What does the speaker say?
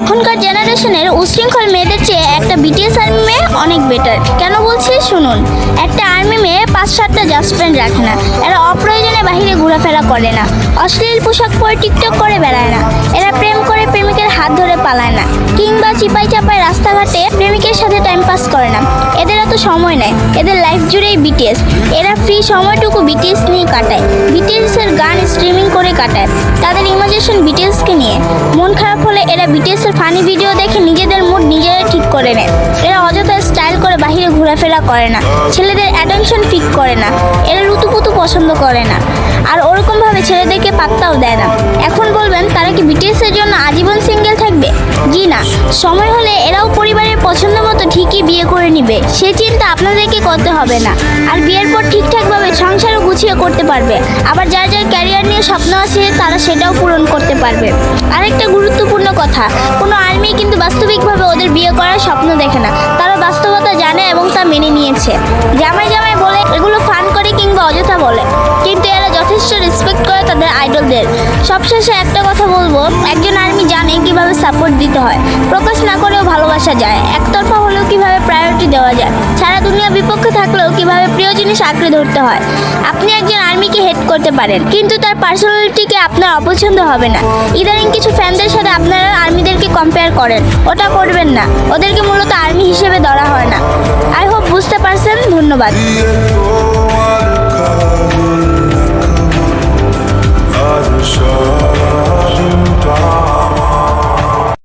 এখনকার জেনারেশনের উশৃঙ্খল মেয়েদের চেয়ে একটা বিটিএস আর্মি মেয়ে অনেক বেটার। কেন বলছি শুনুন। একটা আর্মি মেয়ে 5-7টা জাস্ট ফ্রেন্ড রাখে না। এরা অপ্রয়োজনে বাহিরে ঘোরাফেরা করে না, অশ্লীল পোশাক পরে টিকটক করে বেড়ায় না, এরা প্রেম করে প্রেমিকের হাত ধরে পালায় না, কিংবা চিপাই চাপায় রাস্তাঘাটে প্রেমিকের সাথে টাইম পাস করে না। এদের এত সময় নেয়, এদের লাইফ জুড়েই বিটিএস। এরা ফ্রি সময়টুকু বিটিএস নিয়ে কাটায়, বিটিএস এর গান স্ট্রিমিং করে কাটায়, তাদের ইমাজিনেশন বিটিএসকে নিয়ে। মন খারাপ হলে এরা বিটিএস এর ফানি ভিডিও দেখে নিজেদের মুড নিজেরাই ঠিক করে নেয়। এরা অযথা স্টাইল করে বাইরে ঘোরাফেরা করে না, ছেলেদের অ্যাটেনশন পিক করে না, এরা রুতুপুতু পছন্দ করে না, আর ওরকমভাবে ছেলেদেরকে পাত্তাও দেয় না। এখন বলবেন তারা কি বিটিএস এর জন্য আজীবন সিঙ্গেল থাকবে? জি না, সময় হলে এরাও পরিবারের পছন্দ মতো ঠিকই বিয়ে করে নিবে, সে চিন্তা আপনাদেরকে করতে হবে না। আর বিয়ের পর ঠিকঠাকভাবে সংসারও গুছিয়ে করতে পারবে। আবার যার যার ক্যারিয়ার নিয়ে স্বপ্ন আছে তারা সেটাও পূরণ করতে পারবে। আরেকটা গুরুত্বপূর্ণ কথা, কোনো আর্মি কিন্তু বাস্তবিকভাবে ওদের বিয়ে করার স্বপ্ন দেখে না, তারা বাস্তবতা জানে এবং তা মেনে নিয়েছে। জামাই জামাই বলে এগুলো ফান করে কিংবা অযথা বলে, কিন্তু এরা যথেষ্ট রেসপেক্ট করে তাদের আইডলদের। সবশেষে একটা কথা বলবো, একজন আর্মি জানে কিভাবে সাপোর্ট দিতে হয়, প্রকাশ না করেও ভালোবাসা যায়, একতরফা হলেও কিভাবে প্রায়োরিটি দেওয়া যায়, সারা দুনিয়া বিপক্ষে থাকলেও কিভাবে প্রিয় জিনিস আঁকড়ে ধরতে হয়। আপনি একজন আর্মিকে হেট করতে পারেন, কিন্তু তার পার্সোনালিটিকে আপনার অপছন্দ হবে না। ইদানিং কিছু ফ্যানদের সাথে আপনারা আর্মিদেরকে কম্পেয়ার করেন, ওটা করবেন না। ওদেরকে মূলত আর্মি হিসেবে ধরা হয় না। আই হোপ বুঝতে পারছেন। ধন্যবাদ। I'd